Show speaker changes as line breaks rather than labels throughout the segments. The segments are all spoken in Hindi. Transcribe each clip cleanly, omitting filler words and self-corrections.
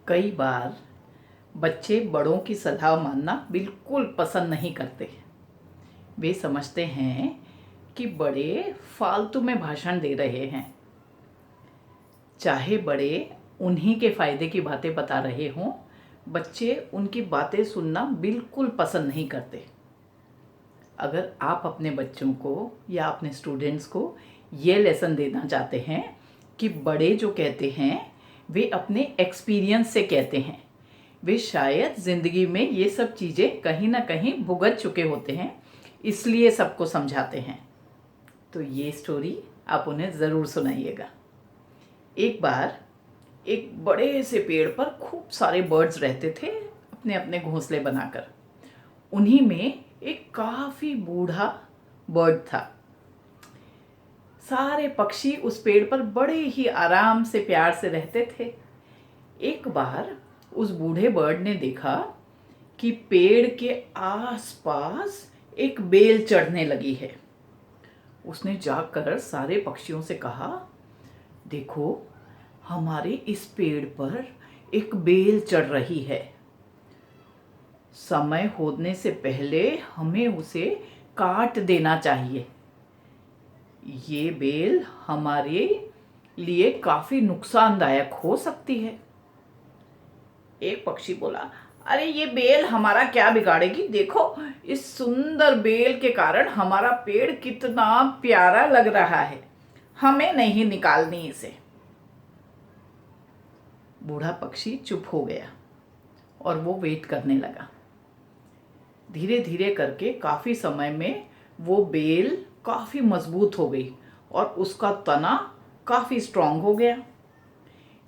कई बार बच्चे बड़ों की सलाह मानना बिल्कुल पसंद नहीं करते। वे समझते हैं कि बड़े फालतू में भाषण दे रहे हैं। चाहे बड़े उन्हीं के फ़ायदे की बातें बता रहे हों, बच्चे उनकी बातें सुनना बिल्कुल पसंद नहीं करते। अगर आप अपने बच्चों को या अपने स्टूडेंट्स को ये लेसन देना चाहते हैं कि बड़े जो कहते हैं वे अपने एक्सपीरियंस से कहते हैं, वे शायद ज़िंदगी में ये सब चीज़ें कहीं ना कहीं भुगत चुके होते हैं, इसलिए सबको समझाते हैं, तो ये स्टोरी आप उन्हें ज़रूर सुनाइएगा। एक बार एक बड़े से पेड़ पर खूब सारे बर्ड्स रहते थे, अपने अपने घोंसले बनाकर। उन्हीं में एक काफ़ी बूढ़ा बर्ड था। सारे पक्षी उस पेड़ पर बड़े ही आराम से प्यार से रहते थे। एक बार उस बूढ़े बर्ड ने देखा कि पेड़ के आसपास एक बेल चढ़ने लगी है। उसने जाकर सारे पक्षियों से कहा, देखो, हमारे इस पेड़ पर एक बेल चढ़ रही है। समय होने से पहले हमें उसे काट देना चाहिए। ये बेल हमारे लिए काफ़ी नुकसानदायक हो सकती है। एक पक्षी बोला, अरे ये बेल हमारा क्या बिगाड़ेगी? देखो, इस सुंदर बेल के कारण हमारा पेड़ कितना प्यारा लग रहा है, हमें नहीं निकालनी इसे। बूढ़ा पक्षी चुप हो गया और वो वेट करने लगा। धीरे धीरे करके काफ़ी समय में वो बेल काफ़ी मजबूत हो गई और उसका तना काफ़ी स्ट्रांग हो गया।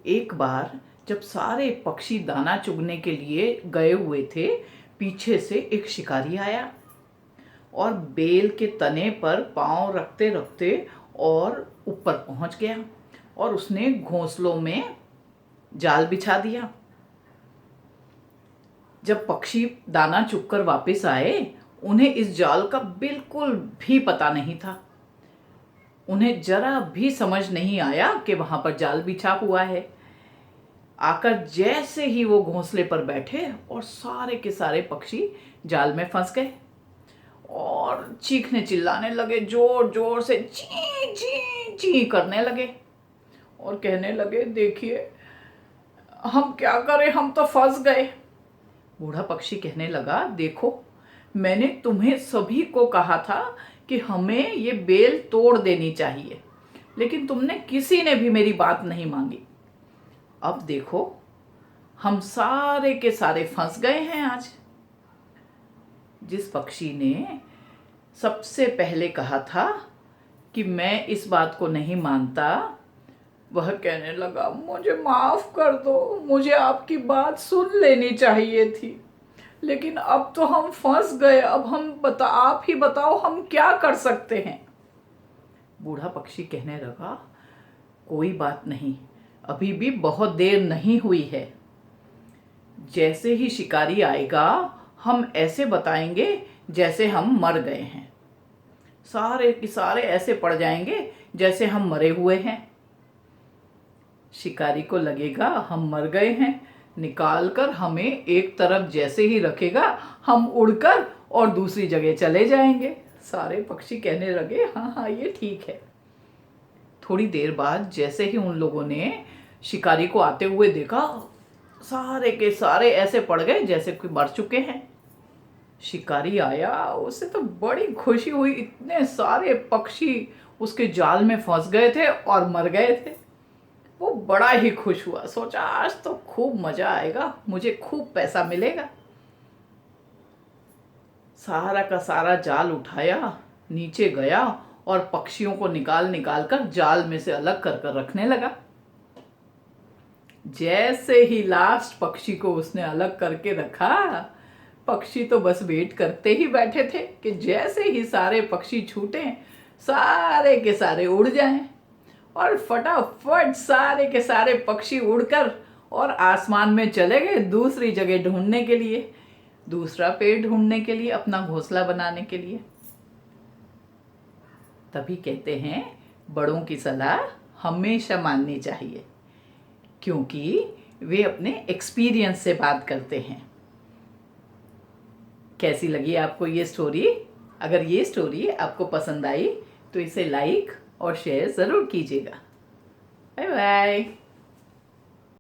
एक बार जब सारे पक्षी दाना चुगने के लिए गए हुए थे, पीछे से एक शिकारी आया और बेल के तने पर पांव रखते रखते और ऊपर पहुंच गया और उसने घोंसलों में जाल बिछा दिया। जब पक्षी दाना चुगकर वापस आए, उन्हें इस जाल का बिल्कुल भी पता नहीं था। उन्हें जरा भी समझ नहीं आया कि वहां पर जाल बिछा हुआ है। आकर जैसे ही वो घोंसले पर बैठे और सारे के सारे पक्षी जाल में फंस गए और चीखने चिल्लाने लगे, जोर जोर से ची ची ची करने लगे और कहने लगे, देखिए, हम क्या करें, हम तो फंस गए। बूढ़ा पक्षी कहने लगा, देखो, मैंने तुम्हें सभी को कहा था कि हमें ये बेल तोड़ देनी चाहिए, लेकिन तुमने किसी ने भी मेरी बात नहीं मांगी। अब देखो, हम सारे के सारे फंस गए हैं आज। जिस पक्षी ने सबसे पहले कहा था कि मैं इस बात को नहीं मानता, वह कहने लगा, मुझे माफ कर दो, मुझे आपकी बात सुन लेनी चाहिए थी, लेकिन अब तो हम फंस गए। अब आप ही बताओ, हम क्या कर सकते हैं? बूढ़ा पक्षी कहने लगा, कोई बात नहीं, अभी भी बहुत देर नहीं हुई है। जैसे ही शिकारी आएगा, हम ऐसे बताएंगे जैसे हम मर गए हैं। सारे के सारे ऐसे पड़ जाएंगे जैसे हम मरे हुए हैं। शिकारी को लगेगा हम मर गए हैं, निकाल कर हमें एक तरफ जैसे ही रखेगा, हम उड़कर और दूसरी जगह चले जाएंगे। सारे पक्षी कहने लगे, हाँ हाँ, ये ठीक है। थोड़ी देर बाद जैसे ही उन लोगों ने शिकारी को आते हुए देखा, सारे के सारे ऐसे पड़ गए जैसे कि मर चुके हैं। शिकारी आया, उसे तो बड़ी खुशी हुई, इतने सारे पक्षी उसके जाल में फंस गए थे और मर गए थे। वो बड़ा ही खुश हुआ, सोचा आज तो खूब मजा आएगा, मुझे खूब पैसा मिलेगा। सारा का सारा जाल उठाया, नीचे गया और पक्षियों को निकाल निकाल कर जाल में से अलग कर कर रखने लगा। जैसे ही लास्ट पक्षी को उसने अलग करके रखा, पक्षी तो बस वेट करते ही बैठे थे कि जैसे ही सारे पक्षी छूटे, सारे के सारे उड़ जाएं। और फटाफट सारे के सारे पक्षी उड़कर और आसमान में चले गए दूसरी जगह ढूंढने के लिए, दूसरा पेड़ ढूंढने के लिए, अपना घोंसला बनाने के लिए। तभी कहते हैं, बड़ों की सलाह हमेशा माननी चाहिए, क्योंकि वे अपने एक्सपीरियंस से बात करते हैं। कैसी लगी आपको ये स्टोरी? अगर ये स्टोरी आपको पसंद आई तो इसे लाइक और शेयर ज़रूर कीजिएगा। Bye bye.